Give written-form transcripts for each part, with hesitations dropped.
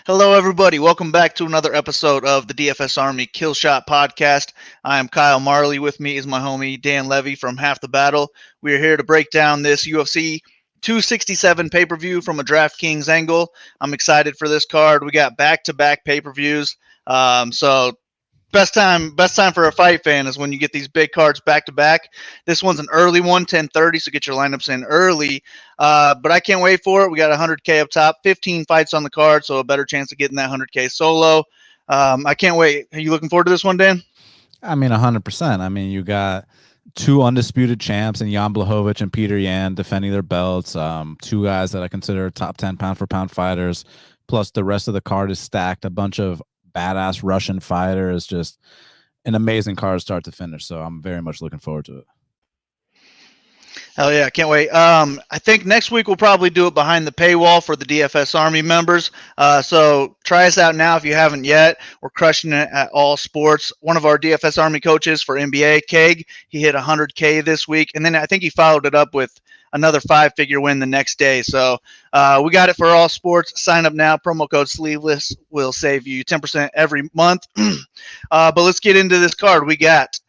Hello, everybody. Welcome back to another episode of the DFS Army Killshot podcast. I am Kyle Marley. With me is my homie Dan Levy from Half the Battle. We are here to break down this UFC 267 pay-per-view from a DraftKings angle. I'm excited for this card. We got back-to-back pay-per-views. So best time for a fight fan is when you get these big cards back to back. This one's an early one, 10:30, so get your lineups in early. But I can't wait for it. We got 100K up top, 15 fights on the card, so a better chance of getting that 100K solo. I can't wait. Are you looking forward to this one, Dan? I mean, 100%. I mean, you got two undisputed champs in Jan Blachowicz and Peter Yan defending their belts. Two guys that I consider top 10 pound-for-pound fighters, plus the rest of the card is stacked. A bunch of badass Russian fighters, just an amazing card start to finish. So I'm very much looking forward to it. Hell yeah, can't wait. I think next week we'll probably do it behind the paywall for the DFS Army members. So try us out now if you haven't yet. We're crushing it at all sports. One of our DFS Army coaches for NBA, Keg, he hit 100K this week, and then I think he followed it up with another 5-figure win the next day. So we got it for all sports. Sign up now. Promo code Sleeveless will save you 10% every month. But let's get into this card. We got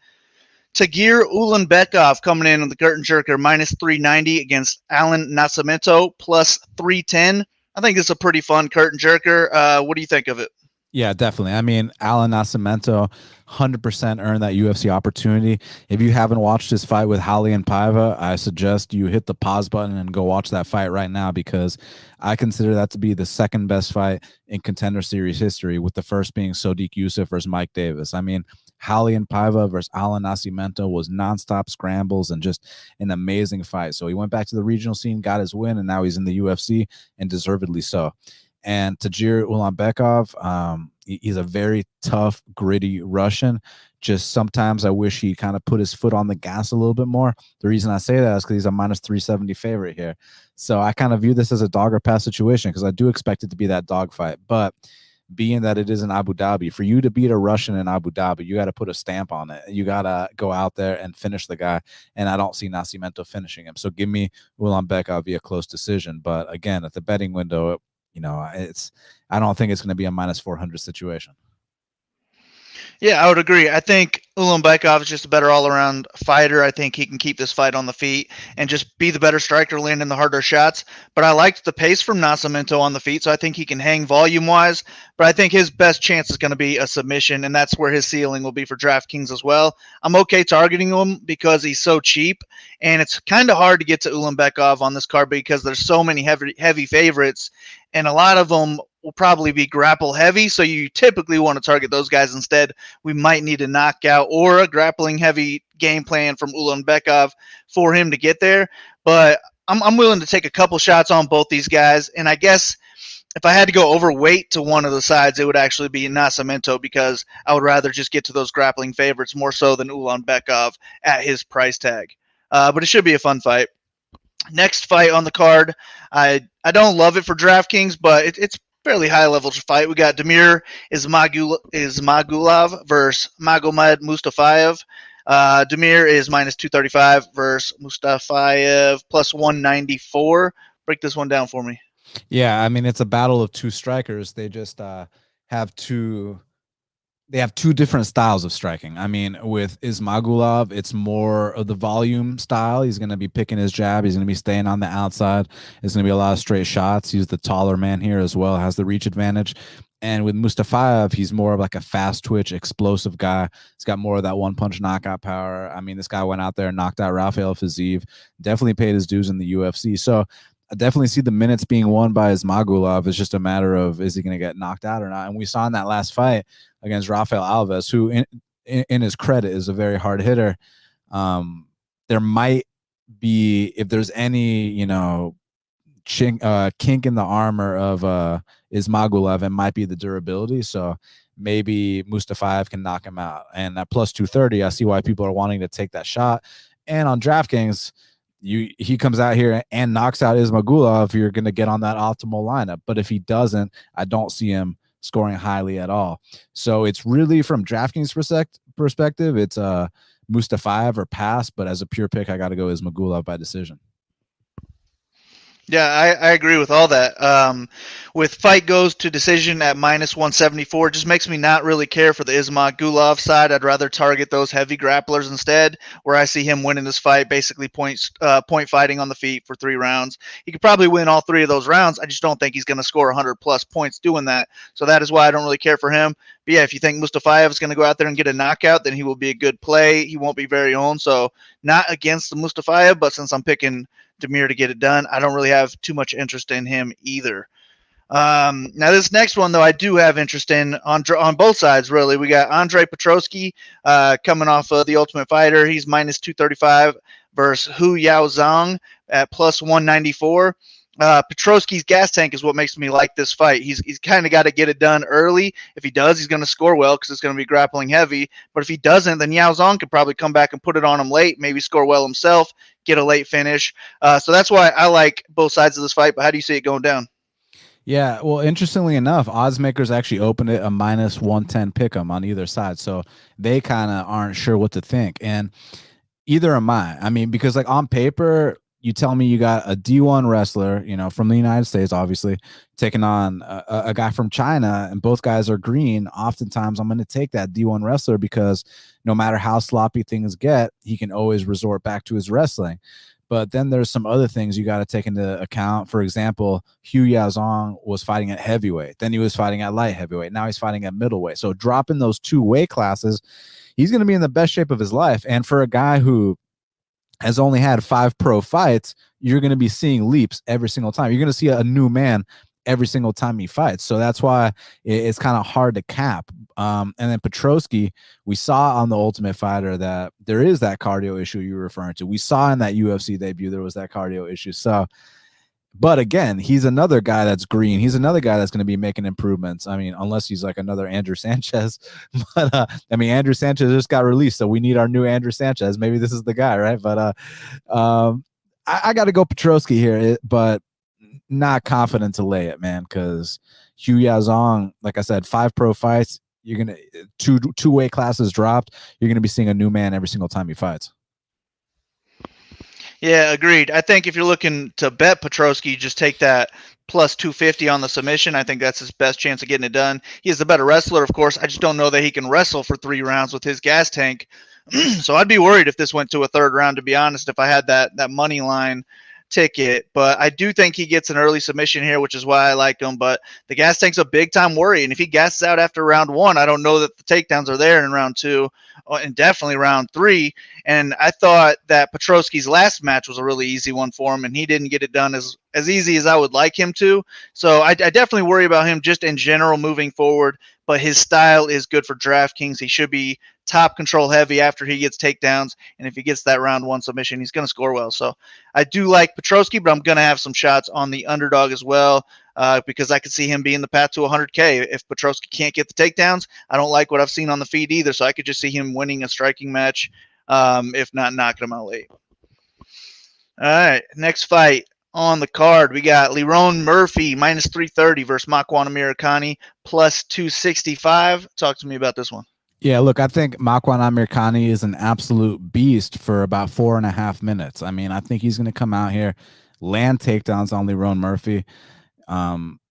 Ulaanbekov coming in on the curtain jerker, minus 390 against Alan Nascimento, plus 310. I think this is a pretty fun curtain jerker. What do you think of it? Yeah, definitely. I mean, Alan Nascimento 100% earned that UFC opportunity. If you haven't watched his fight with Raulian Paiva, I suggest you hit the pause button and go watch that fight right now, because I consider that to be the second best fight in Contender Series history, with the first being Sodiq Yusuff versus Mike Davis. I mean, Raulian Paiva versus Alan Nascimento was nonstop scrambles and just an amazing fight. So he went back to the regional scene, got his win, and now he's in the UFC, and deservedly so. And Ulaanbekov, he's a very tough, gritty Russian. Just sometimes I wish he kind of put his foot on the gas a little bit more. The reason I say that is because he's a minus 370 favorite here. So I kind of view this as a dog or pass situation, because I do expect it to be that dog fight. But being that it is in Abu Dhabi, for you to beat a Russian in Abu Dhabi, you got to put a stamp on it. You got to go out there and finish the guy. And I don't see Nascimento finishing him. So give me Ulaanbekov via close decision. But again, at the betting window, I don't think it's going to be a minus 400 situation. Yeah, I would agree. I think Ulaanbekov is just a better all-around fighter. I think he can keep this fight on the feet and just be the better striker, landing the harder shots. But I liked the pace from Nascimento on the feet, so I think he can hang volume-wise. But I think his best chance is going to be a submission, and that's where his ceiling will be for DraftKings as well. I'm okay targeting him because he's so cheap, and it's kind of hard to get to Ulaanbekov on this card because there's so many heavy favorites, and a lot of them will probably be grapple heavy, so you typically want to target those guys instead. We might need a knockout or a grappling heavy game plan from Ulaanbekov for him to get there, but I'm willing to take a couple shots on both these guys, and I guess if I had to go overweight to one of the sides, it would actually be Nascimento, because I would rather just get to those grappling favorites more so than Ulaanbekov at his price tag. But it should be a fun fight. Next fight on the card, I don't love it for DraftKings, but it's fairly high level fight. We got Damir Ismagulov versus Magomed Mustafaev. Damir is minus 235 versus Mustafaev plus 194. Break this one down for me. Yeah, I mean, it's a battle of two strikers. They just have two different styles of striking. I mean, with Ismagulov, it's more of the volume style. He's going to be picking his jab. He's going to be staying on the outside. It's going to be a lot of straight shots. He's the taller man here as well, has the reach advantage. And with Mustafaev, he's more of like a fast twitch, explosive guy. He's got more of that one-punch knockout power. I mean, this guy went out there and knocked out Rafael Fiziev. Definitely paid his dues in the UFC. So I definitely see the minutes being won by Ismagulov. It's just a matter of, is he going to get knocked out or not? And we saw in that last fight against Rafael Alves, who in his credit is a very hard hitter. There might be, if there's any, kink in the armor of Ismagulov, it might be the durability. So maybe Mustafaev can knock him out. And at plus 230, I see why people are wanting to take that shot. And on DraftKings, he comes out here and knocks out Ismagulov, you're going to get on that optimal lineup. But if he doesn't, I don't see him scoring highly at all. So it's really, from DraftKings perspective, it's Mustafaev or pass. But as a pure pick, I got to go Ismagulov by decision. Yeah, I agree with all that. With fight goes to decision at minus 174, just makes me not really care for the Ismagulov side. I'd rather target those heavy grapplers instead, where I see him winning this fight, basically point fighting on the feet for 3 rounds. He could probably win all 3 of those rounds. I just don't think he's going to score 100 plus points doing that. So that is why I don't really care for him. But yeah, if you think Mustafaev is going to go out there and get a knockout, then he will be a good play. He won't be very owned. So not against the Mustafaev, but since I'm picking Demir to get it done, I don't really have too much interest in him either. Now this next one though, I do have interest in on both sides really. We got Andre Petroski coming off of the Ultimate Fighter. He's minus 235 versus Hu Yaozong at plus 194. Petroski's gas tank is what makes me like this fight. He's kind of got to get it done early. If he does, he's going to score well because it's going to be grappling heavy. But if he doesn't, then Yao Zong could probably come back and put it on him late, maybe score well himself, get a late finish. So that's why I like both sides of this fight. But how do you see it going down? Yeah, well, interestingly enough, odds makers actually opened it a minus 110 pick 'em on either side. So they kind of aren't sure what to think. And either am I. I mean, because like on paper, you tell me you got a D1 wrestler, you know, from the United States, obviously, taking on a guy from China, and both guys are green. Oftentimes, I'm going to take that D1 wrestler because no matter how sloppy things get, he can always resort back to his wrestling. But then there's some other things you got to take into account. For example, Hu Yaozong was fighting at heavyweight. Then he was fighting at light heavyweight. Now he's fighting at middleweight. So dropping those 2 weight classes, he's going to be in the best shape of his life. And for a guy who has only had 5 pro fights, you're going to be seeing leaps every single time. You're going to see a new man every single time he fights. So that's why it's kind of hard to cap. And then Petroski, we saw on the Ultimate Fighter that there is that cardio issue you're referring to. We saw in that UFC debut there was that cardio issue. So, but again, he's another guy that's green. He's another guy that's going to be making improvements. I mean, unless he's like another Andrew Sanchez. But I mean, Andrew Sanchez just got released, so we need our new Andrew Sanchez. Maybe this is the guy, right? But I got to go Petroski here, but not confident to lay it, man, because Hu Yaozong, like I said, 5 pro fights. You're gonna two weight classes dropped. You're gonna be seeing a new man every single time he fights. Yeah, agreed. I think if you're looking to bet Petroski, just take that plus 250 on the submission. I think that's his best chance of getting it done. He is the better wrestler, of course. I just don't know that he can wrestle for 3 rounds with his gas tank. So I'd be worried if this went to a 3rd round, to be honest, if I had that money line ticket. But I do think he gets an early submission here, which is why I like him. But the gas tank's a big time worry, and if he gasses out after round 1, I don't know that the takedowns are there in round 2 and definitely round 3. And I thought that Petroski's last match was a really easy one for him, and he didn't get it done as easy as I would like him to. So I definitely worry about him just in general moving forward. But his style is good for DraftKings. He should be top control heavy after he gets takedowns. And if he gets that round 1 submission, he's going to score well. So I do like Petroski, but I'm going to have some shots on the underdog as well because I could see him being the path to 100K. If Petroski can't get the takedowns, I don't like what I've seen on the feed either. So I could just see him winning a striking match, if not knocking him out late. All right, next fight on the card, we got Lerone Murphy minus 330 versus Makwan Amirkhani plus 265. Talk to me about this one. Yeah, look, I think Makwan Amirkhani is an absolute beast for about 4.5 minutes. I mean, I think he's going to come out here, land takedowns on Lerone Murphy,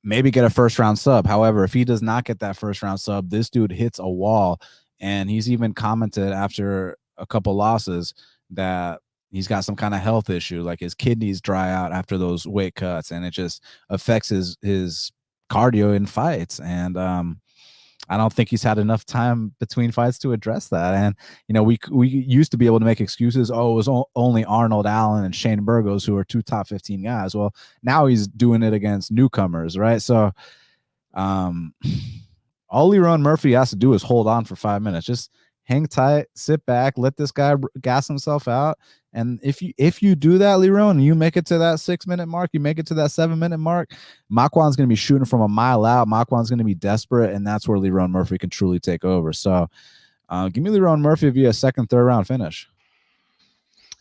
maybe get a 1st round sub. However, if he does not get that 1st round sub, this dude hits a wall. And he's even commented after a couple losses that he's got some kind of health issue, like his kidneys dry out after those weight cuts, and it just affects his cardio in fights. And I don't think he's had enough time between fights to address that. And you know, we used to be able to make excuses. Oh, it was only Arnold Allen and Shane Burgos who are 2 top 15 guys. Well, now he's doing it against newcomers, right? So, all Lerone Murphy has to do is hold on for 5 minutes. Just hang tight, sit back, let this guy gas himself out. And if you do that, Lerone, you make it to that 6-minute mark, you make it to that 7-minute mark, Makwan's going to be shooting from a mile out. Makwan's going to be desperate, and that's where Lerone Murphy can truly take over. So give me Lerone Murphy via 2nd, 3rd round finish.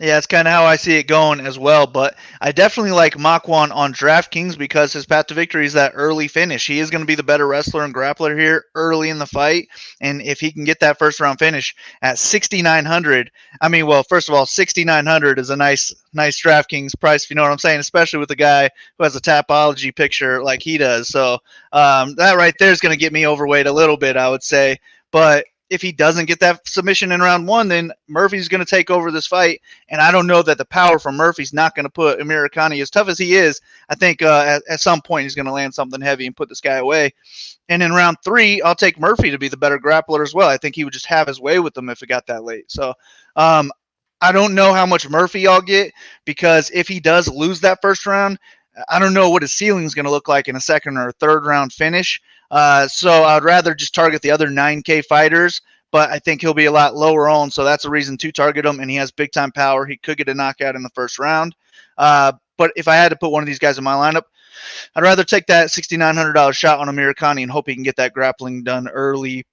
Yeah, it's kind of how I see it going as well. But I definitely like Makwan on DraftKings because his path to victory is that early finish. He is going to be the better wrestler and grappler here early in the fight. And if he can get that first round finish at 6,900, I mean, well, first of all, 6,900 is a nice DraftKings price, if you know what I'm saying, especially with a guy who has a Tapology picture like he does. So that right there is going to get me overweight a little bit, I would say. But if he doesn't get that submission in round one, then Murphy's going to take over this fight. And I don't know that the power from Murphy's not going to put Amirkhani, as tough as he is, I think at some point he's going to land something heavy and put this guy away. And in round three, I'll take Murphy to be the better grappler as well. I think he would just have his way with them if it got that late. So I don't know how much Murphy I'll get, because if he does lose that first round, I don't know what his ceiling is going to look like in a second or third round finish. So I'd rather just target the other 9K fighters, but I think he'll be a lot lower on, so that's a reason to target him, and he has big-time power. He could get a knockout in the first round. But if I had to put one of these guys in my lineup, I'd rather take that $6,900 shot on Amirkhani and hope he can get that grappling done early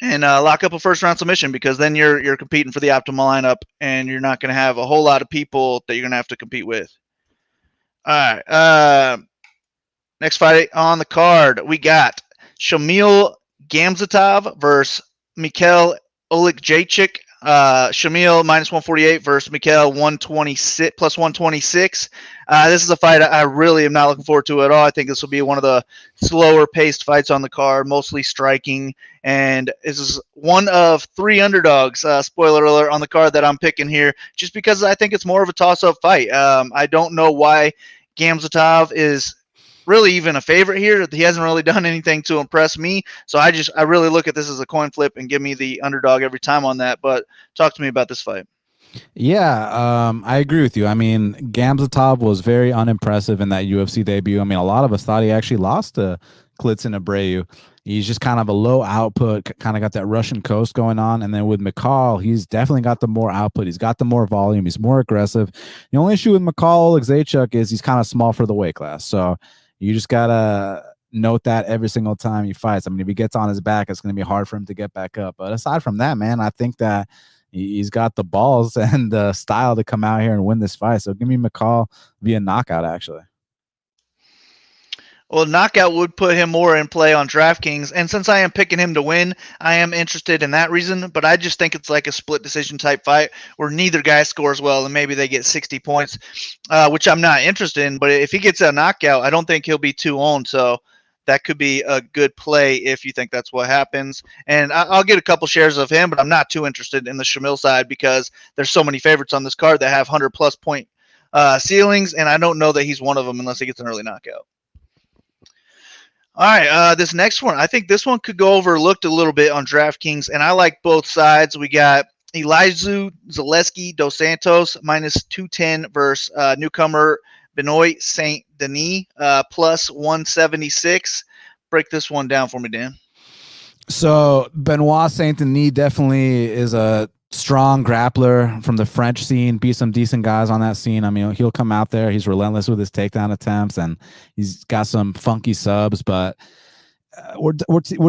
and lock up a first-round submission, because then you're competing for the optimal lineup, and you're not going to have a whole lot of people that you're going to have to compete with. All right. Next fight on the card, we got Shamil Gamzatov versus Mikhail Oleksiejczuk. Shamil minus 148 versus Mikhail 126 plus 126. This is a fight I really am not looking forward to at all. I think this will be one of the slower paced fights on the card, mostly striking. And this is one of three underdogs, spoiler alert, on the card that I'm picking here, just because I think it's more of a toss-up fight. I don't know why Gamzatov is really even a favorite here. He hasn't really done anything to impress me, so I really look at this as a coin flip and give me the underdog every time on that. But talk to me about this fight. Yeah, I agree with you. I mean, Gamzatov was very unimpressive in that UFC debut. I mean, a lot of us thought he actually lost to Klidson Abreu. He's just kind of a low output, kind of got that Russian coast going on. And then with McCall, he's definitely got the more output. He's got the more volume. He's more aggressive. The only issue with McCall Oleksiejczuk is he's kind of small for the weight class. So you just got to note that every single time he fights. I mean, if he gets on his back, it's going to be hard for him to get back up. But aside from that, man, I think that he's got the balls and the style to come out here and win this fight. So give me McCall via knockout, actually. Well, knockout would put him more in play on DraftKings, and since I am picking him to win, I am interested in that reason, but I just think it's like a split decision type fight where neither guy scores well and maybe they get 60 points, which I'm not interested in. But if he gets a knockout, I don't think he'll be too owned, so that could be a good play if you think that's what happens. And I'll get a couple shares of him, but I'm not too interested in the Shamil side because there's so many favorites on this card that have 100-plus point ceilings, and I don't know that he's one of them unless he gets an early knockout. All right, this next one, I think this one could go overlooked a little bit on DraftKings, and I like both sides. We got Elizeu Zaleski dos Santos minus 210 versus newcomer Benoit Saint Denis plus 176. Break this one down for me, Dan. So Benoit Saint Denis definitely is a strong grappler from the French scene, beat some decent guys on that scene. I mean, he'll come out there. He's relentless with his takedown attempts, and he's got some funky subs, but we're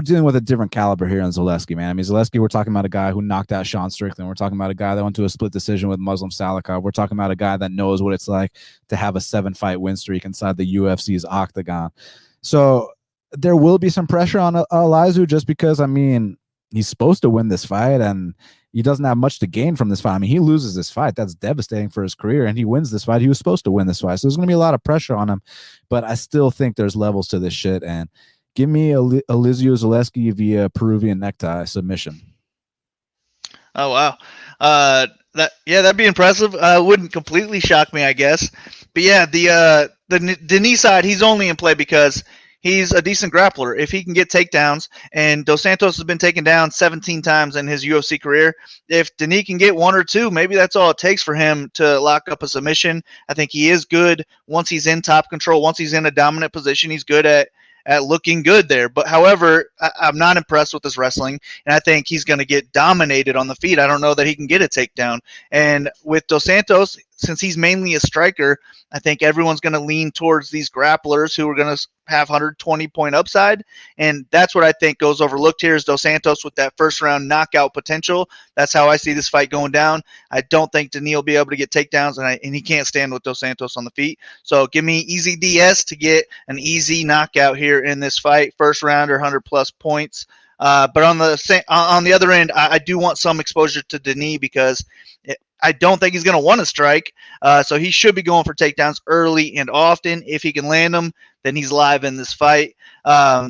dealing with a different caliber here in Zaleski, man. I mean, Zaleski, we're talking about a guy who knocked out Sean Strickland. We're talking about a guy that went to a split decision with Muslim Salikov. We're talking about a guy that knows what it's like to have a 7-fight win streak inside the UFC's octagon. So there will be some pressure on Elizeu just because, I mean, he's supposed to win this fight, and he doesn't have much to gain from this fight. I mean, he loses this fight, that's devastating for his career, and he wins this fight. He was supposed to win this fight, so there's going to be a lot of pressure on him, but I still think there's levels to this shit, and give me Elizeu Zaleski via Peruvian necktie submission. Oh, wow. That'd be impressive. Wouldn't completely shock me, I guess. But yeah, the Denis side, he's only in play because he's a decent grappler. If he can get takedowns, and Dos Santos has been taken down 17 times in his UFC career, if Denis can get one or two, maybe that's all it takes for him to lock up a submission. I think he is good once he's in top control. Once he's in a dominant position, he's good at looking good there. But however, I'm not impressed with his wrestling, and I think he's going to get dominated on the feet. I don't know that he can get a takedown. And with Dos Santos, since he's mainly a striker, I think everyone's going to lean towards these grapplers who are going to have 120-point upside, and that's what I think goes overlooked here is Dos Santos with that first-round knockout potential. That's how I see this fight going down. I don't think Denis will be able to get takedowns, and he can't stand with Dos Santos on the feet. So give me easy DS to get an easy knockout here in this fight, first rounder, 100-plus points. But on the other end, I do want some exposure to Denis because I don't think he's going to want to strike. So he should be going for takedowns early and often. If he can land them, then he's live in this fight.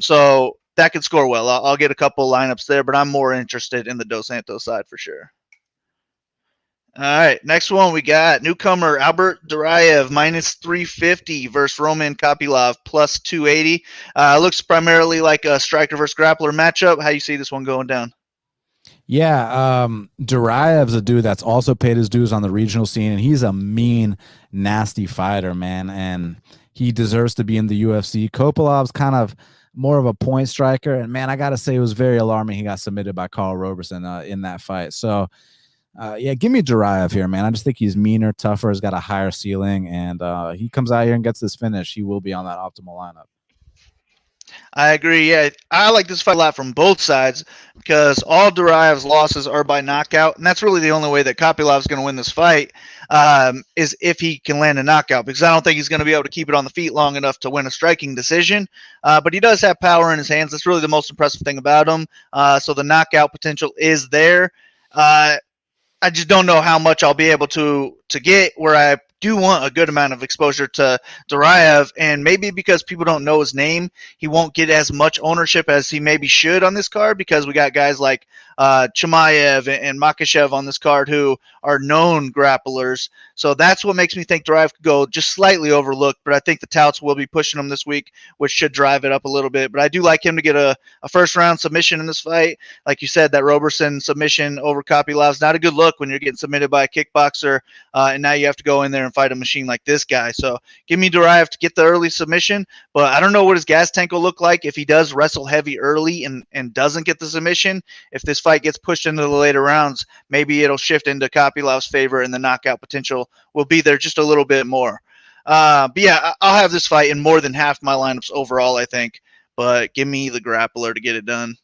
So that could score well. I'll get a couple lineups there, but I'm more interested in the Dos Santos side for sure. All right, next one we got newcomer Albert Duraev -350 versus Roman Kopylov +280. Looks primarily like a striker versus grappler matchup. How you see this one going down? Yeah, Duraev's a dude that's also paid his dues on the regional scene, and he's a mean, nasty fighter, man, and he deserves to be in the UFC. Kopilov's kind of more of a point striker, and man, I gotta say it was very alarming he got submitted by Carl Roberson in that fight. So yeah, give me Duraev here, man. I just think he's meaner, tougher, has got a higher ceiling, and he comes out here and gets this finish, he will be on that optimal lineup. I agree. Yeah, I like this fight a lot from both sides because all Duraev's losses are by knockout, and that's really the only way that Kopylov's going to win this fight is if he can land a knockout, because I don't think he's going to be able to keep it on the feet long enough to win a striking decision. But he does have power in his hands. That's really the most impressive thing about him. So the knockout potential is there. I just don't know how much I'll be able to get where I do want a good amount of exposure to Duraev, and maybe because people don't know his name, he won't get as much ownership as he maybe should on this card because we got guys like Chimaev and Makachev on this card who are known grapplers. So that's what makes me think Duraev could go just slightly overlooked, but I think the touts will be pushing him this week, which should drive it up a little bit. But I do like him to get a first-round submission in this fight. Like you said, that Roberson submission over Kopylov is not a good look when you're getting submitted by a kickboxer, and now you have to go in there and fight a machine like this guy. So give me Duraev to get the early submission, but I don't know what his gas tank will look like if he does wrestle heavy early and doesn't get the submission. If this fight gets pushed into the later rounds, maybe it'll shift into Kopylov's favor and the knockout potential will be there just a little bit more. But yeah, I'll have this fight in more than half my lineups overall, I think, but give me the grappler to get it done.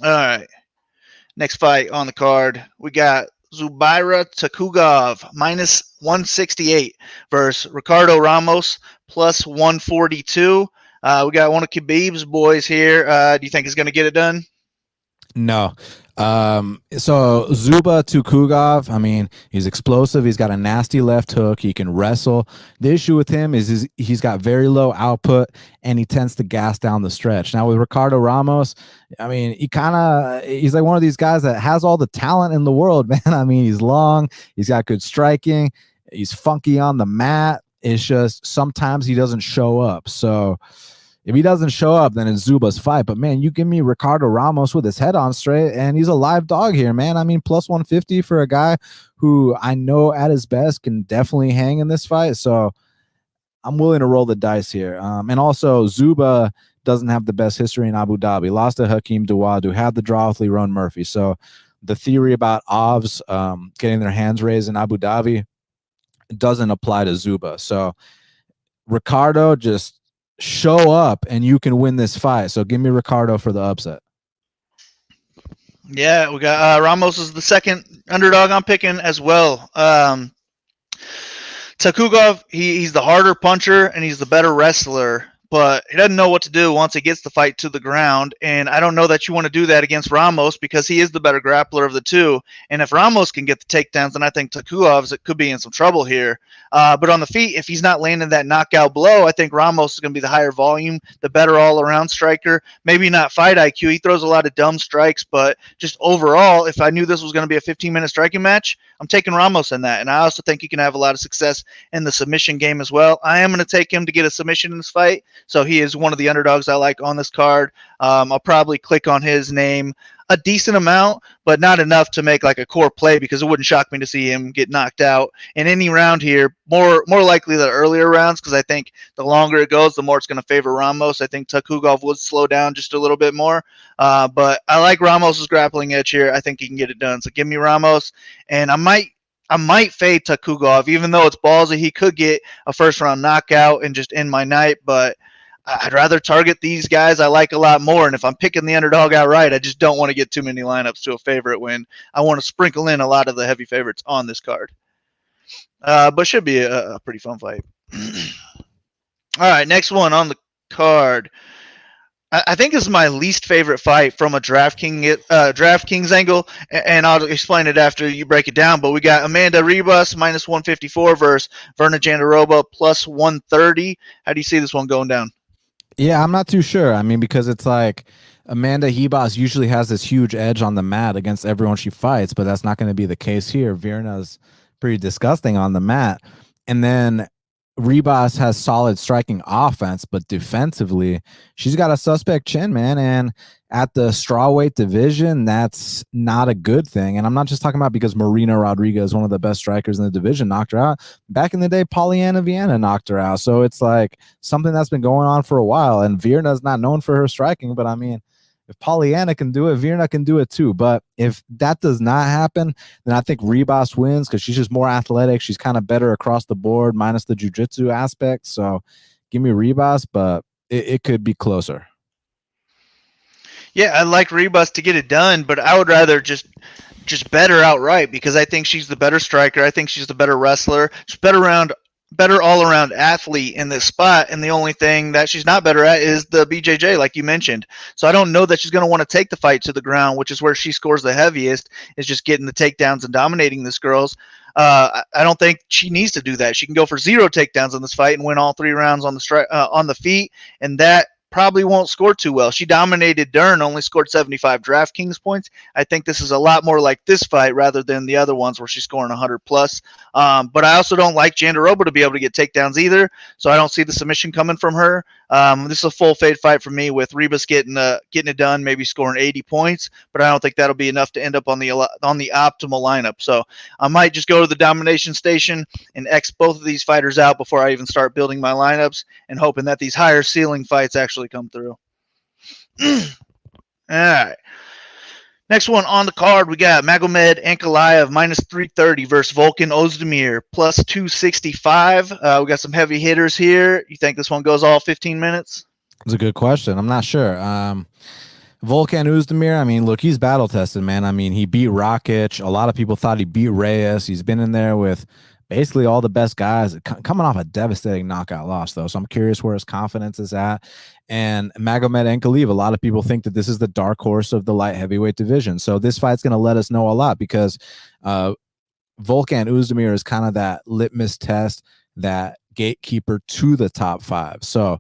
All right. Next fight on the card, we got Zubaira Tukugov -168 versus Ricardo Ramos +142. We got one of Khabib's boys here. Do you think he's going to get it done? No. So Zuba Tukugov, I mean, he's explosive. He's got a nasty left hook. He can wrestle. The issue with him is he's got very low output, and he tends to gas down the stretch. Now with Ricardo Ramos, I mean, he's like one of these guys that has all the talent in the world, man. I mean, he's long. He's got good striking. He's funky on the mat. It's just sometimes he doesn't show up. So if he doesn't show up, then it's Zuba's fight. But, man, you give me Ricardo Ramos with his head on straight, and he's a live dog here, man. I mean, +150 for a guy who I know at his best can definitely hang in this fight. So I'm willing to roll the dice here. And also, Zuba doesn't have the best history in Abu Dhabi. Lost to Hakeem Dawodu, had the draw with Lerone Murphy. So the theory about Ovs getting their hands raised in Abu Dhabi doesn't apply to Zuba. So Ricardo, just show up and you can win this fight. So give me Ricardo for the upset. Yeah, we got Ramos is the second underdog I'm picking as well. Tukugov, he's the harder puncher and he's the better wrestler, but he doesn't know what to do once he gets the fight to the ground. And I don't know that you want to do that against Ramos because he is the better grappler of the two. And if Ramos can get the takedowns, then I think Tukugov's could be in some trouble here. But on the feet, if he's not landing that knockout blow, I think Ramos is going to be the higher volume, the better all-around striker. Maybe not fight IQ. He throws a lot of dumb strikes, but just overall, if I knew this was going to be a 15-minute striking match, I'm taking Ramos in that. And I also think he can have a lot of success in the submission game as well. I am going to take him to get a submission in this fight. So he is one of the underdogs I like on this card. I'll probably click on his name a decent amount, but not enough to make like a core play because it wouldn't shock me to see him get knocked out in any round here. More likely the earlier rounds because I think the longer it goes, the more it's going to favor Ramos. I think Tukugov would slow down just a little bit more. But I like Ramos's grappling edge here. I think he can get it done. So give me Ramos, and I might I might fade Tukugov, even though it's ballsy. He could get a first-round knockout and just end my night, but I'd rather target these guys I like a lot more. And if I'm picking the underdog outright, I just don't want to get too many lineups to a favorite when I want to sprinkle in a lot of the heavy favorites on this card. But should be a pretty fun fight. All right, next one on the card. I think this is my least favorite fight from a DraftKings angle, and I'll explain it after you break it down. But we got Amanda Ribas minus 154 versus Verna Jandiroba plus 130. How do you see this one going down? Yeah, I'm not too sure. I mean, because it's like Amanda Ribas usually has this huge edge on the mat against everyone she fights, but that's not going to be the case here. Verna's pretty disgusting on the mat. And then Ribas has solid striking offense, but defensively, she's got a suspect chin, man. And at the strawweight division, that's not a good thing. And I'm not just talking about because Marina Rodriguez, one of the best strikers in the division, knocked her out. Back in the day, Polyana Viana knocked her out. So it's like something that's been going on for a while. And Virna's not known for her striking, but I mean, if Polyana can do it, Virna can do it too. But if that does not happen, then I think Ribas wins because she's just more athletic. She's kind of better across the board, minus the jiu-jitsu aspect. So give me Ribas, but it could be closer. Yeah, I like Ribas to get it done, but I would rather just bet her outright because I think she's the better striker. I think she's the better wrestler. She's better all-around athlete in this spot, and the only thing that she's not better at is the BJJ, like you mentioned. So I don't know that she's going to want to take the fight to the ground, which is where she scores the heaviest, is just getting the takedowns and dominating this girls. I don't think she needs to do that. She can go for 0 takedowns in this fight and win all 3 rounds on the feet, and that probably won't score too well. She dominated Dern, only scored 75 DraftKings points. I think this is a lot more like this fight rather than the other ones where she's scoring 100 plus. But I also don't like Jandiroba to be able to get takedowns either, so I don't see the submission coming from her. This is a full fade fight for me with Ribas getting it done, maybe scoring 80 points, but I don't think that'll be enough to end up on the optimal lineup. So I might just go to the domination station and X both of these fighters out before I even start building my lineups and hoping that these higher ceiling fights actually come through. All right. Next one on the card, we got Magomed Ankalaev minus 330 versus Ozdemir plus 265. We got some heavy hitters here. You think this one goes all 15 minutes? It's a good question. I'm not sure. Ozdemir, I mean, look, he's battle tested, man. I mean, he beat Rakic. A lot of people thought he beat Reyes. He's been in there with basically all the best guys, coming off a devastating knockout loss, though. So I'm curious where his confidence is at. And Magomed Ankalaev, a lot of people think that this is the dark horse of the light heavyweight division. So this fight's going to let us know a lot because Ozdemir is kind of that litmus test, that gatekeeper to the top 5. So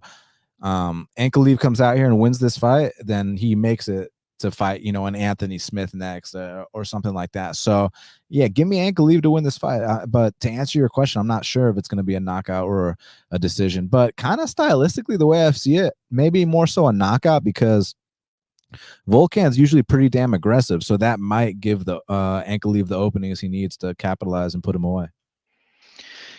Ankalaev comes out here and wins this fight, then he makes it to fight, an Anthony Smith next or something like that. So yeah, give me Ankalaev to win this fight. But to answer your question, I'm not sure if it's going to be a knockout or a decision, but kind of stylistically, the way I see it, maybe more so a knockout because Volkan's usually pretty damn aggressive. So that might give the Ankalaev the openings he needs to capitalize and put him away.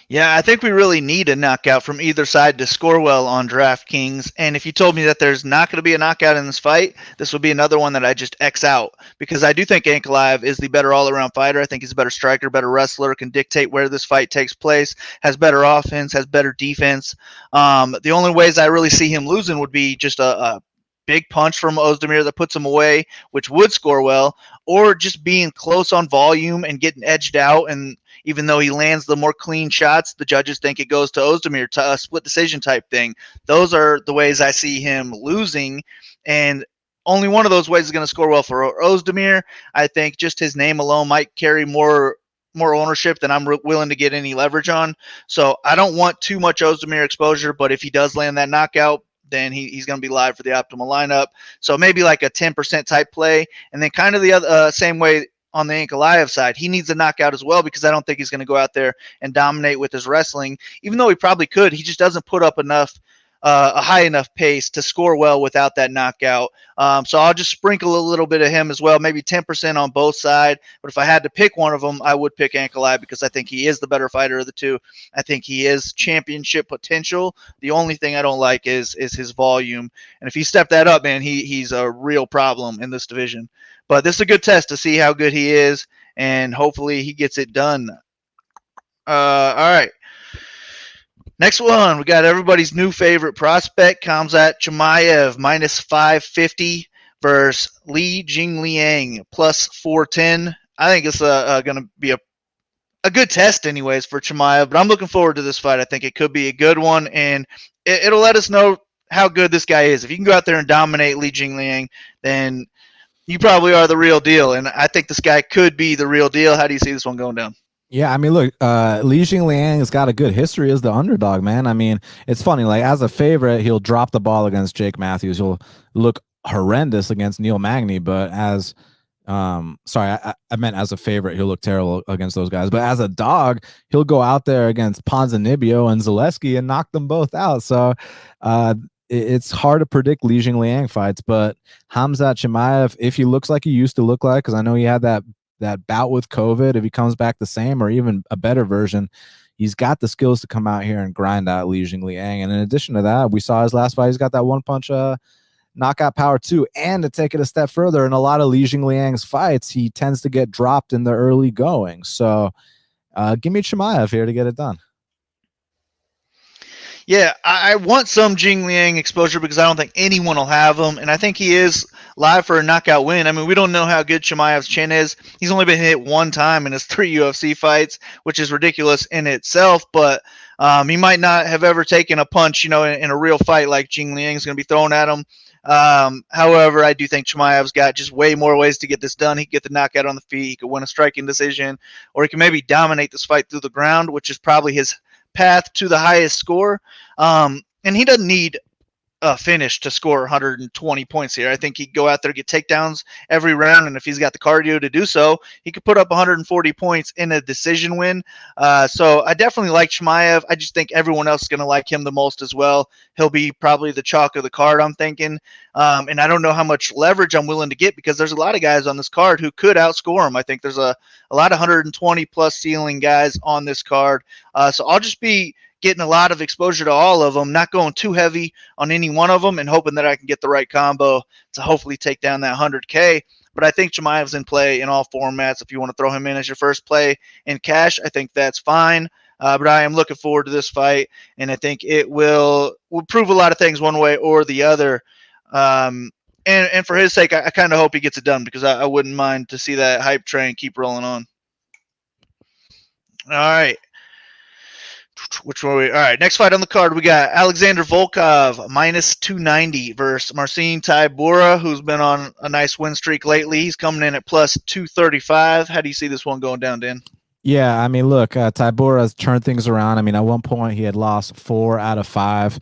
Yeah, I think we really need a knockout from either side to score well on DraftKings. And if you told me that there's not going to be a knockout in this fight, this would be another one that I just X out because I do think Ankalaev is the better all-around fighter. I think he's a better striker, better wrestler, can dictate where this fight takes place, has better offense, has better defense. The only ways I really see him losing would be just a big punch from Ozdemir that puts him away, which would score well, or just being close on volume and getting edged out. And even though he lands the more clean shots, the judges think it goes to Ozdemir, to a split decision type thing. Those are the ways I see him losing, and only one of those ways is going to score well for Ozdemir. I think just his name alone might carry more ownership than I'm willing to get any leverage on. So I don't want too much Ozdemir exposure, but if he does land that knockout, then he's going to be live for the optimal lineup. So maybe like a 10% type play, and then kind of the other same way on the Ankalaev side, he needs a knockout as well because I don't think he's going to go out there and dominate with his wrestling, even though he probably could. He just doesn't put up enough, a high enough pace to score well without that knockout. So I'll just sprinkle a little bit of him as well, maybe 10% on both sides. But if I had to pick one of them, I would pick Ankalaev because I think he is the better fighter of the two. I think he is championship potential. The only thing I don't like is his volume. And if he stepped that up, man, he's a real problem in this division. But this is a good test to see how good he is, and hopefully he gets it done. All right. Next one, we got everybody's new favorite prospect, Kamzat Chimaev, minus 550 versus Li Jingliang, plus 410. I think it's going to be a good test anyways for Chimaev, but I'm looking forward to this fight. I think it could be a good one, and it'll let us know how good this guy is. If you can go out there and dominate Li Jingliang, then you probably are the real deal, and I think this guy could be the real deal. How do you see this one going down? Yeah, I mean, look, Li Jingliang has got a good history as the underdog, man. I mean, it's funny, like as a favorite, he'll drop the ball against Jake Matthews. He'll look horrendous against Neil Magny, but as I meant as a favorite, he'll look terrible against those guys. But as a dog, he'll go out there against Ponzinibbio and Zaleski and knock them both out. So it's hard to predict Li Jingliang fights, but Khamzat Chimaev, if he looks like he used to look like, because I know he had that bout with COVID, if he comes back the same or even a better version, he's got the skills to come out here and grind out Li Jingliang. And in addition to that, we saw his last fight, he's got that one punch knockout power too. And to take it a step further, in a lot of Li Jingliang's fights, he tends to get dropped in the early going. So give me Chimaev here to get it done. Yeah, I want some Jingliang exposure because I don't think anyone will have him, and I think he is live for a knockout win. I mean, we don't know how good Chimaev's chin is. He's only been hit one time in his 3 UFC fights, which is ridiculous in itself, but he might not have ever taken a punch, in a real fight like Jingliang is going to be thrown at him. However, I do think Chimaev's got just way more ways to get this done. He can get the knockout on the feet, he could win a striking decision, or he can maybe dominate this fight through the ground, which is probably his path to the highest score. And he doesn't need a finish to score 120 points here. I think he'd go out there, get takedowns every round, and if he's got the cardio to do so, he could put up 140 points in a decision win. So I definitely like Chimaev. I just think everyone else is going to like him the most as well. He'll be probably the chalk of the card, I'm thinking. And I don't know how much leverage I'm willing to get because there's a lot of guys on this card who could outscore him. I think there's a lot of 120 plus ceiling guys on this card. So I'll just be getting a lot of exposure to all of them, not going too heavy on any one of them, and hoping that I can get the right combo to hopefully take down that 100K. But I think Chimaev's in play in all formats. If you want to throw him in as your first play in cash, I think that's fine. But I am looking forward to this fight, and I think it will prove a lot of things one way or the other. And for his sake, I kind of hope he gets it done because I wouldn't mind to see that hype train keep rolling on. All right. Which one? All right, next fight on the card, we got Alexander Volkov minus 290 versus Marcin Tybura, who's been on a nice win streak lately. He's coming in at plus 235. How do you see this one going down, Dan? Yeah, I mean, look, Tybura has turned things around. I mean, at one point he had lost 4 out of 5,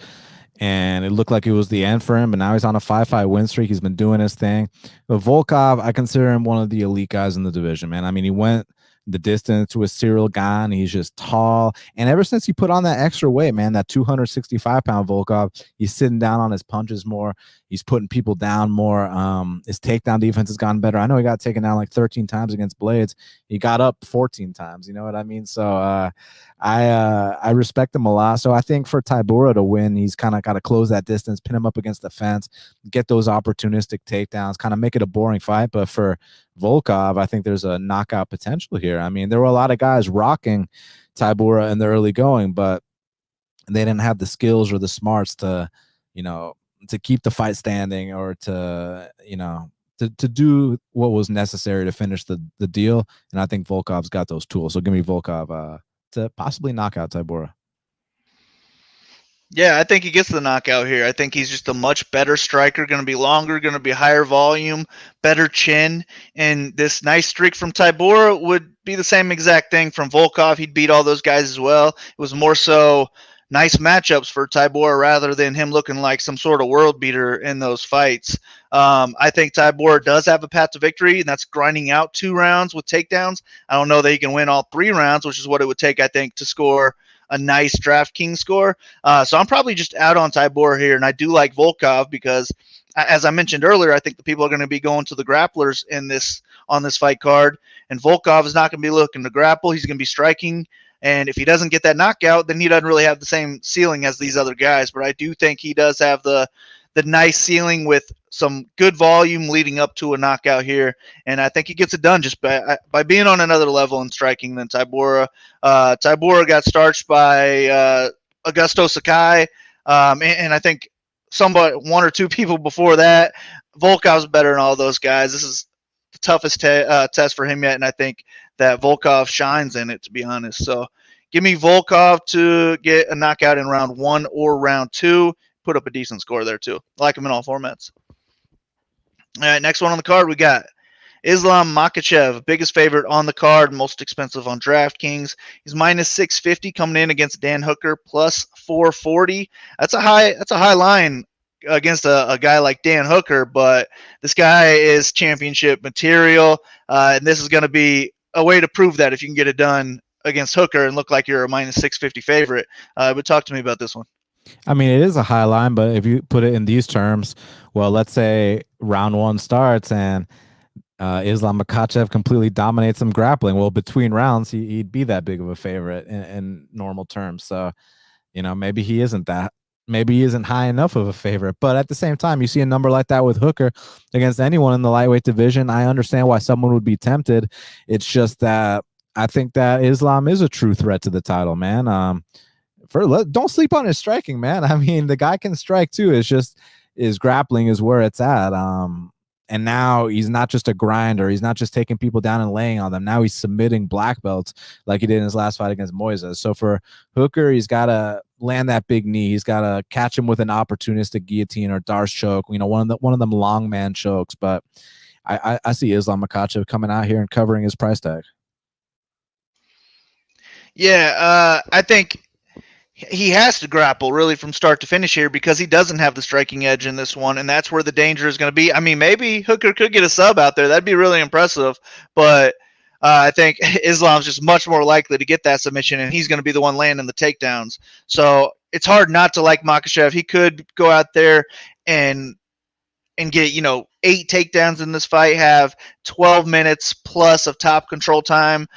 and it looked like it was the end for him, but now he's on a 5-fight win streak. He's been doing his thing. But Volkov, I consider him one of the elite guys in the division, man. I mean, he went the distance with Cyril Gane. He's just tall. And ever since he put on that extra weight, man, that 265-pound Volkov, he's sitting down on his punches more. He's putting people down more. His takedown defense has gotten better. I know he got taken down like 13 times against Blades. He got up 14 times. You know what I mean? So I respect him a lot. So I think for Tybura to win, he's kind of got to close that distance, pin him up against the fence, get those opportunistic takedowns, kind of make it a boring fight. But for Volkov, I think there's a knockout potential here. I mean, there were a lot of guys rocking Tybura in the early going, but they didn't have the skills or the smarts to, to keep the fight standing or to do what was necessary to finish the deal. And I think Volkov's got those tools. So give me Volkov to possibly knock out Tybura. Yeah, I think he gets the knockout here. I think he's just a much better striker, going to be longer, going to be higher volume, better chin. And this nice streak from Tybura would be the same exact thing from Volkov. He'd beat all those guys as well. It was more so nice matchups for Tybura rather than him looking like some sort of world beater in those fights. I think Tybura does have a path to victory, and that's grinding out 2 rounds with takedowns. I don't know that he can win all 3 rounds, which is what it would take, I think, to score a nice DraftKings score. So I'm probably just out on Tybura here, and I do like Volkov because, as I mentioned earlier, I think the people are going to be going to the grapplers on this fight card, and Volkov is not going to be looking to grapple. He's going to be striking, and if he doesn't get that knockout, then he doesn't really have the same ceiling as these other guys. But I do think he does have the the nice ceiling with some good volume leading up to a knockout here, and I think he gets it done just by being on another level in striking than Tybura. Tybura got starched by Augusto Sakai, and I think one or two people before that. Volkov's better than all those guys. This is the toughest test for him yet, and I think that Volkov shines in it, to be honest. So give me Volkov to get a knockout in round 1 or round 2. Put up a decent score there, too. I like him in all formats. All right, next one on the card, we got Islam Makachev, biggest favorite on the card, most expensive on DraftKings. He's minus 650 coming in against Dan Hooker, plus 440. That's a high line against a guy like Dan Hooker, but this guy is championship material, and this is going to be a way to prove that if you can get it done against Hooker and look like you're a minus 650 favorite. But talk to me about this one. I mean, it is a high line, but if you put it in these terms, well, let's say round 1 starts and Islam Makachev completely dominates him grappling. Well, between rounds, he'd be that big of a favorite in normal terms. So, maybe he isn't that. Maybe he isn't high enough of a favorite. But at the same time, you see a number like that with Hooker against anyone in the lightweight division. I understand why someone would be tempted. It's just that I think that Islam is a true threat to the title, man. Don't sleep on his striking, man. I mean, the guy can strike too. It's just his grappling is where it's at. And now he's not just a grinder. He's not just taking people down and laying on them. Now he's submitting black belts like he did in his last fight against Moises. So for Hooker, he's got to land that big knee. He's got to catch him with an opportunistic guillotine or Darce choke. One of them long man chokes. But I see Islam Makachev coming out here and covering his price tag. Yeah, I think he has to grapple really from start to finish here because he doesn't have the striking edge in this one, and that's where the danger is going to be. I mean, maybe Hooker could get a sub out there. That'd be really impressive, but I think Islam's just much more likely to get that submission, and he's going to be the one landing the takedowns. So it's hard not to like Makachev. He could go out there and get 8 takedowns in this fight, have 12 minutes plus of top control time.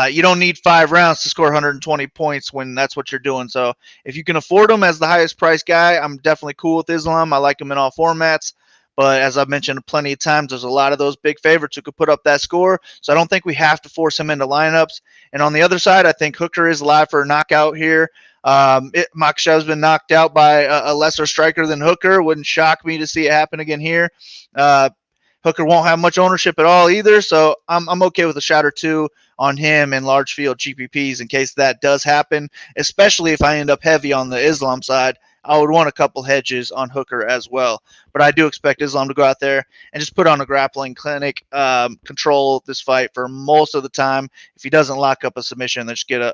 You don't need 5 rounds to score 120 points when that's what you're doing. So if you can afford him as the highest price guy, I'm definitely cool with Islam. I like him in all formats. But as I've mentioned plenty of times, there's a lot of those big favorites who could put up that score. So I don't think we have to force him into lineups. And on the other side, I think Hooker is live for a knockout here. Makachev's been knocked out by a lesser striker than Hooker. Wouldn't shock me to see it happen again here. Hooker won't have much ownership at all either, so I'm okay with a shot or two on him in large field GPPs in case that does happen, especially if I end up heavy on the Islam side. I would want a couple hedges on Hooker as well. But I do expect Islam to go out there and just put on a grappling clinic, control this fight for most of the time. If he doesn't lock up a submission, then just get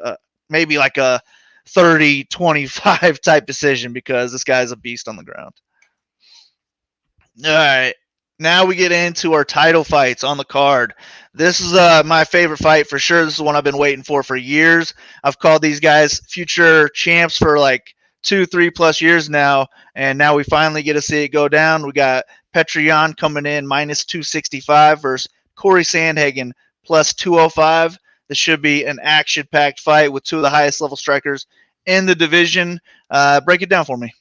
maybe like a 30-25 type decision because this guy's a beast on the ground. All right. Now we get into our title fights on the card. This is my favorite fight for sure. This is one I've been waiting for years. I've called these guys future champs for like 2-3+ years now, and now we finally get to see it go down. We got Petroski coming in minus 265 versus Corey Sandhagen plus 205. This should be an action-packed fight with two of the highest level strikers in the division. Break it down for me.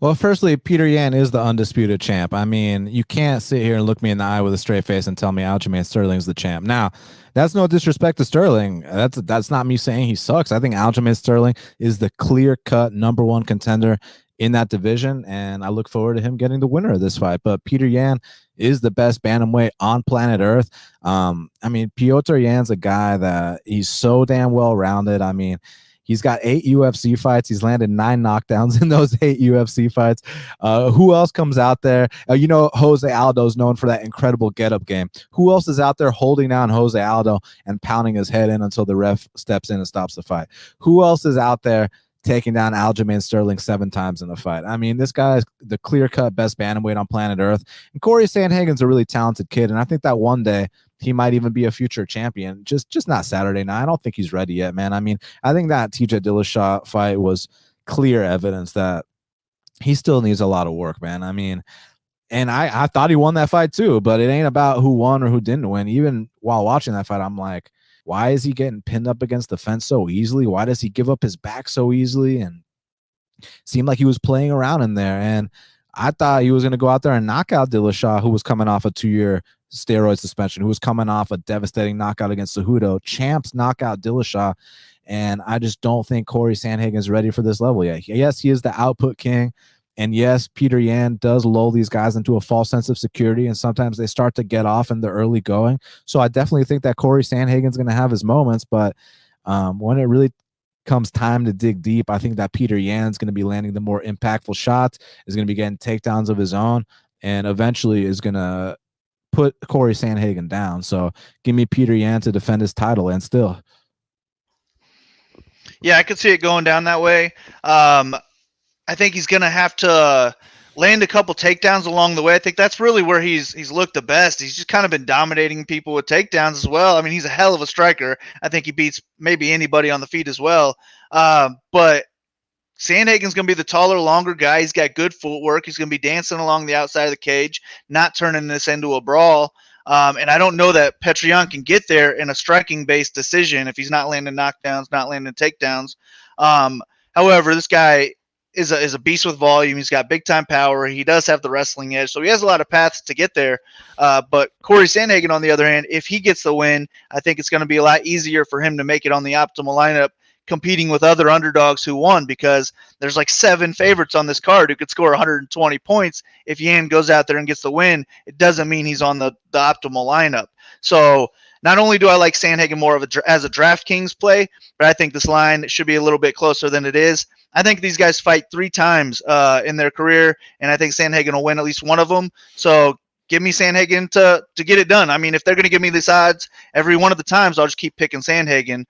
Well, firstly, Peter Yan is the undisputed champ. I mean, you can't sit here and look me in the eye with a straight face and tell me Aljamain Sterling's the champ. Now, that's no disrespect to Sterling. That's not me saying he sucks. I think Aljamain Sterling is the clear-cut #1 contender in that division, and I look forward to him getting the winner of this fight. But Peter Yan is the best bantamweight on planet Earth. I mean, Piotr Yan's a guy that he's so damn well-rounded. I mean, he's got 8 UFC fights. He's landed 9 knockdowns in those 8 UFC fights. Who else comes out there? Jose Aldo is known for that incredible get-up game. Who else is out there holding down Jose Aldo and pounding his head in until the ref steps in and stops the fight? Who else is out there taking down Aljamain Sterling 7 times in a fight? I mean, this guy is the clear-cut best bantamweight on planet Earth. And Corey Sandhagen's a really talented kid, and I think that one day he might even be a future champion. Just not Saturday night. I don't think he's ready yet, man. I mean, I think that TJ Dillashaw fight was clear evidence that he still needs a lot of work, man. I mean, and I thought he won that fight too, but it ain't about who won or who didn't win. Even while watching that fight, I'm like, why is he getting pinned up against the fence so easily? Why does he give up his back so easily? And seemed like he was playing around in there. And I thought he was going to go out there and knock out Dillashaw, who was coming off a 2-year steroid suspension, who was coming off a devastating knockout against Cejudo. Champs knockout Dillashaw, and I just don't think Corey Sandhagen is ready for this level yet. Yes, he is the output king, and yes, Peter Yan does lull these guys into a false sense of security, and sometimes they start to get off in the early going. So I definitely think that Corey Sandhagen's going to have his moments, but when it really comes time to dig deep, I think that Peter Yan's going to be landing the more impactful shots, is going to be getting takedowns of his own, and eventually is going to put Corey Sandhagen down. So give me Peter Yan to defend his title, and still. Yeah, I could see it going down that way. I think he's going to have to land a couple takedowns along the way. I think that's really where he's looked the best. He's just kind of been dominating people with takedowns as well. I mean, he's a hell of a striker. I think he beats maybe anybody on the feet as well. But Sandhagen's going to be the taller, longer guy. He's got good footwork. He's going to be dancing along the outside of the cage, not turning this into a brawl. And I don't know that Petroski can get there in a striking-based decision if he's not landing knockdowns, not landing takedowns. However, this guy is a beast with volume. He's got big-time power. He does have the wrestling edge, so he has a lot of paths to get there. But Corey Sandhagen, on the other hand, if he gets the win, I think it's going to be a lot easier for him to make it on the optimal lineup, competing with other underdogs who won, because there's like 7 favorites on this card who could score 120 points. If Yan goes out there and gets the win, it doesn't mean he's on the optimal lineup. So not only do I like Sandhagen more as a DraftKings play, but I think this line should be a little bit closer than it is. I think these guys fight 3 times in their career, and I think Sandhagen will win at least one of them. So give me Sandhagen to get it done. I mean, if they're going to give me these odds every one of the times, I'll just keep picking Sandhagen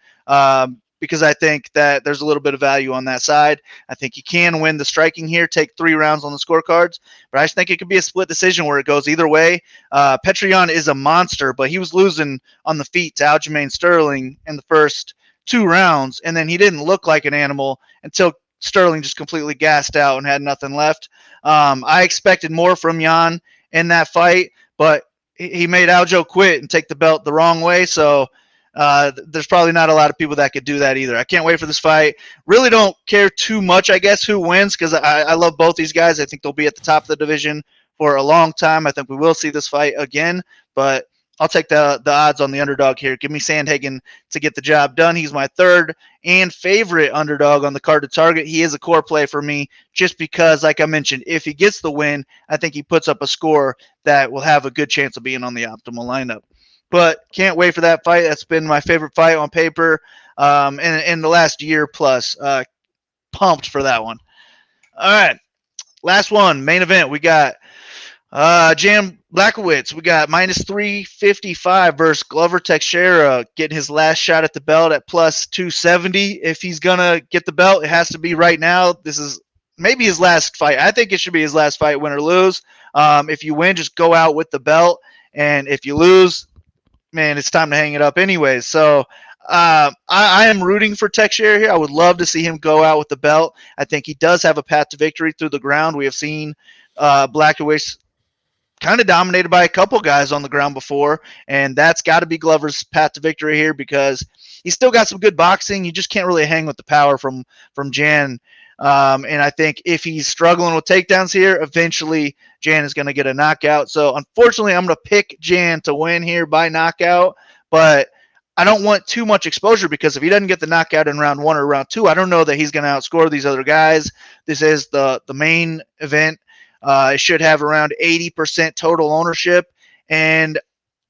because I think that there's a little bit of value on that side. I think you can win the striking here, take 3 rounds on the scorecards, but I just think it could be a split decision where it goes either way. Petroski is a monster, but he was losing on the feet to Aljamain Sterling in the first 2 rounds, and then he didn't look like an animal until Sterling just completely gassed out and had nothing left. I expected more from Yan in that fight, but he made Aljo quit and take the belt the wrong way, so there's probably not a lot of people that could do that either. I can't wait for this fight. Really don't care too much, I guess, who wins, because I love both these guys. I think they'll be at the top of the division for a long time. I think we will see this fight again, but I'll take the odds on the underdog here. Give me Sandhagen to get the job done. He's my 3rd and favorite underdog on the card to target. He is a core play for me just because, like I mentioned, if he gets the win, I think he puts up a score that will have a good chance of being on the optimal lineup. But can't wait for that fight. That's been my favorite fight on paper in the last year plus. Pumped for that one. All right, last one, main event. We got Jan Blachowicz. We got minus 355 versus Glover Teixeira, getting his last shot at the belt at plus 270. If he's going to get the belt, it has to be right now. This is maybe his last fight. I think it should be his last fight, win or lose. If you win, just go out with the belt. And if you lose, man, it's time to hang it up anyways. So I am rooting for Teixeira here. I would love to see him go out with the belt. I think he does have a path to victory through the ground. We have seen Blachowicz kind of dominated by a couple guys on the ground before, and that's got to be Glover's path to victory here because he's still got some good boxing. You just can't really hang with the power from Jan. And I think if he's struggling with takedowns here, eventually Jan is going to get a knockout. So unfortunately, I'm going to pick Jan to win here by knockout, but I don't want too much exposure because if he doesn't get the knockout in round 1 or round 2, I don't know that he's going to outscore these other guys. This is the main event. It should have around 80% total ownership, and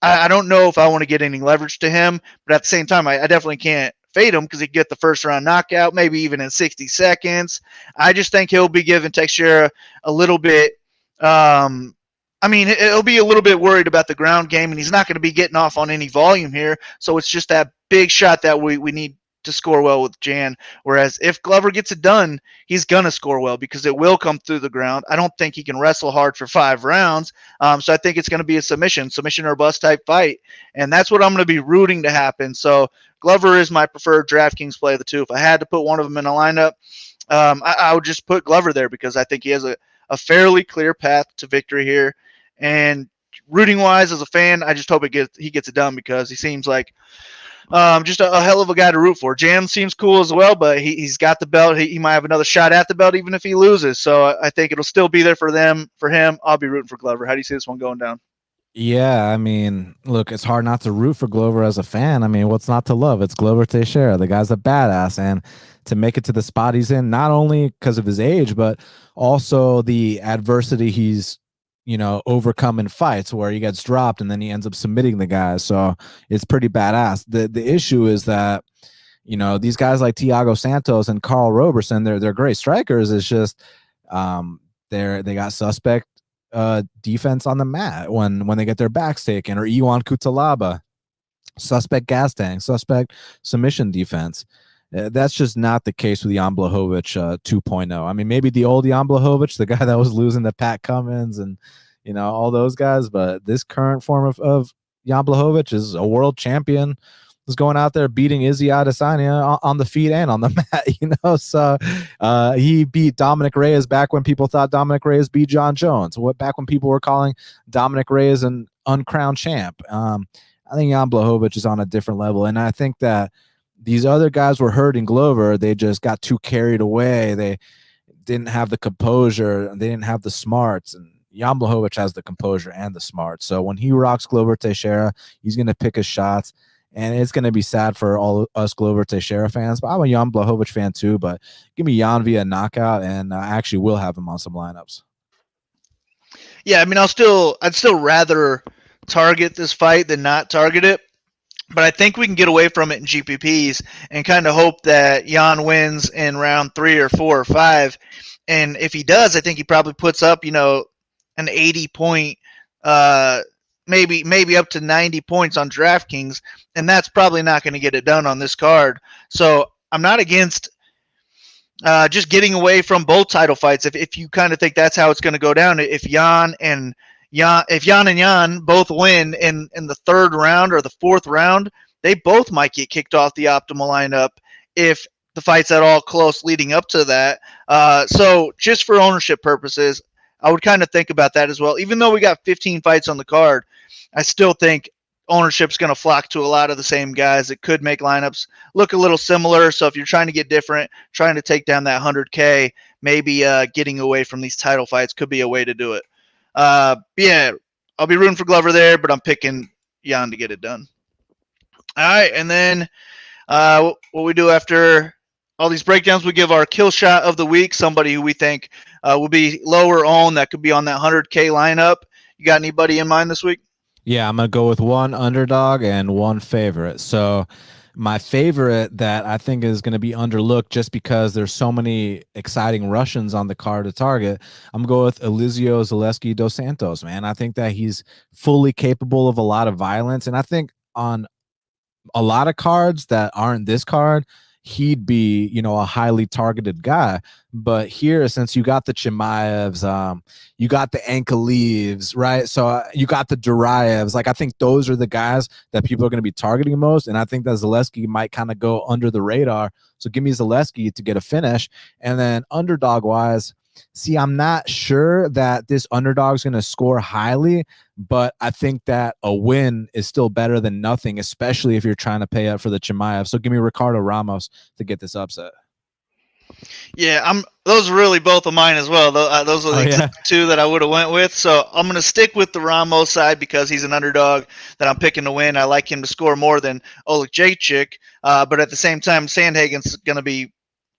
I don't know if I want to get any leverage to him, but at the same time, I definitely can't fade him because he get the first round knockout, maybe even in 60 seconds. I just think he'll be giving Teixeira a little bit. He'll be a little bit worried about the ground game, and he's not going to be getting off on any volume here. So it's just that big shot that we need to score well with Jan. Whereas if Glover gets it done, he's going to score well because it will come through the ground. I don't think he can wrestle hard for 5 rounds. So I think it's going to be a submission or bust type fight. And that's what I'm going to be rooting to happen. So Glover is my preferred DraftKings play of the 2. If I had to put one of them in a lineup, I would just put Glover there because I think he has a fairly clear path to victory here. And rooting wise as a fan, I just hope he gets it done because he seems like Just a hell of a guy to root for. Jam seems cool as well, but he's got the belt. He might have another shot at the belt even if he loses. So I think it'll still be there for them. For him, I'll be rooting for Glover. How do you see this one going down? Yeah, I mean, look, it's hard not to root for Glover as a fan. I mean, what's not to love? It's Glover Teixeira. The guy's a badass, and to make it to the spot he's in, not only because of his age, but also the adversity he's overcome in fights where he gets dropped and then he ends up submitting the guys. So it's pretty badass. The issue is that these guys like Thiago Santos and Carl Roberson, they're great strikers. It's just they got suspect defense on the mat when they get their backs taken, or Iwan Kutalaba, suspect gas tank, suspect submission defense. That's just not the case with Jan Blachowicz 2.0. I mean, maybe the old Jan Blachowicz, the guy that was losing to Pat Cummins and all those guys, but this current form of Jan Blachowicz is a world champion. Was going out there beating Izzy Adesanya on the feet and on the mat, So he beat Dominic Reyes back when people thought Dominic Reyes beat John Jones. Back when people were calling Dominic Reyes an uncrowned champ. I think Jan Blachowicz is on a different level, and I think that these other guys were hurting Glover. They just got too carried away. They didn't have the composure. They didn't have the smarts, and Jan Blachowicz has the composure and the smarts. So when he rocks Glover Teixeira, he's going to pick his shots. And it's going to be sad for all us Glover Teixeira fans, but I'm a Jan Blachowicz fan too. But give me Jan via knockout, and I actually will have him on some lineups. Yeah, I mean, I'd still rather target this fight than not target it. But I think we can get away from it in GPPs and kind of hope that Jan wins in round 3 or 4 or 5. And if he does, I think he probably puts up, an 80-point, maybe up to 90 points on DraftKings, and that's probably not going to get it done on this card. So I'm not against just getting away from both title fights. If you kind of think that's how it's going to go down, if Jan and Jan both win in the 3rd round or the 4th round, they both might get kicked off the optimal lineup if the fight's at all close leading up to that. So just for ownership purposes, I would kind of think about that as well. Even though we got 15 fights on the card, I still think ownership's going to flock to a lot of the same guys. It could make lineups look a little similar. So if you're trying to get different, trying to take down that 100K, maybe getting away from these title fights could be a way to do it. Yeah, I'll be rooting for Glover there, but I'm picking Jan to get it done. All right, and then what we do after all these breakdowns, we give our kill shot of the week, somebody who we think will be lower owned that could be on that 100K lineup. You got anybody in mind this week? Yeah, I'm going to go with one underdog and one favorite. So my favorite that I think is going to be underlooked just because there's so many exciting Russians on the card to target, I'm going with Elizeu Zaleski dos Santos, man. I think that he's fully capable of a lot of violence. And I think on a lot of cards that aren't this card, he'd be, a highly targeted guy. But here, since you got the Chimaevs, you got the Ankalaevs, right? So you got the Duraevs. Like, I think those are the guys that people are going to be targeting most. And I think that Zaleski might kind of go under the radar. So give me Zaleski to get a finish. And then underdog-wise, see, I'm not sure that this underdog is going to score highly, but I think that a win is still better than nothing, especially if you're trying to pay up for the Chimaev. So give me Ricardo Ramos to get this upset. Yeah, those are really both of mine as well. Those are the exact two that I would have went with. So I'm going to stick with the Ramos side because he's an underdog that I'm picking to win. I like him to score more than Oleksiejczuk, but at the same time, Sandhagen's going to be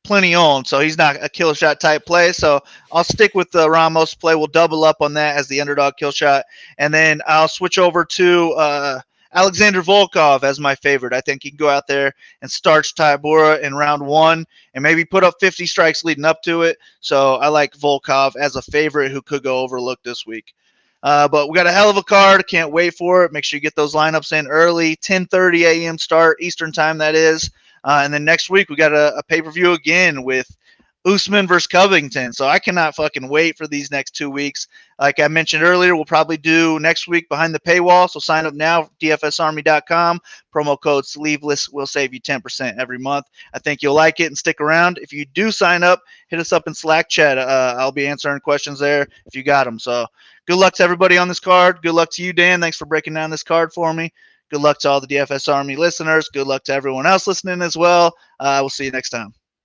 plenty owned, so he's not a kill shot type play. So I'll stick with the Ramos play. We'll double up on that as the underdog kill shot, and then I'll switch over to Alexander Volkov as my favorite. I think he can go out there and starch Tybura in round 1 and maybe put up 50 strikes leading up to it. So I like Volkov as a favorite who could go overlooked this week. But we got a hell of a card. Can't wait for it. Make sure you get those lineups in early, 10:30 a.m. start, Eastern time that is. And then next week we got a pay-per-view again with Usman versus Covington. So I cannot fucking wait for these next 2 weeks. Like I mentioned earlier, we'll probably do next week behind the paywall. So sign up now, dfsarmy.com. Promo code Sleeveless will save you 10% every month. I think you'll like it and stick around. If you do sign up, hit us up in Slack chat. I'll be answering questions there if you got them. So good luck to everybody on this card. Good luck to you, Dan. Thanks for breaking down this card for me. Good luck to all the DFS Army listeners. Good luck to everyone else listening as well. We'll see you next time.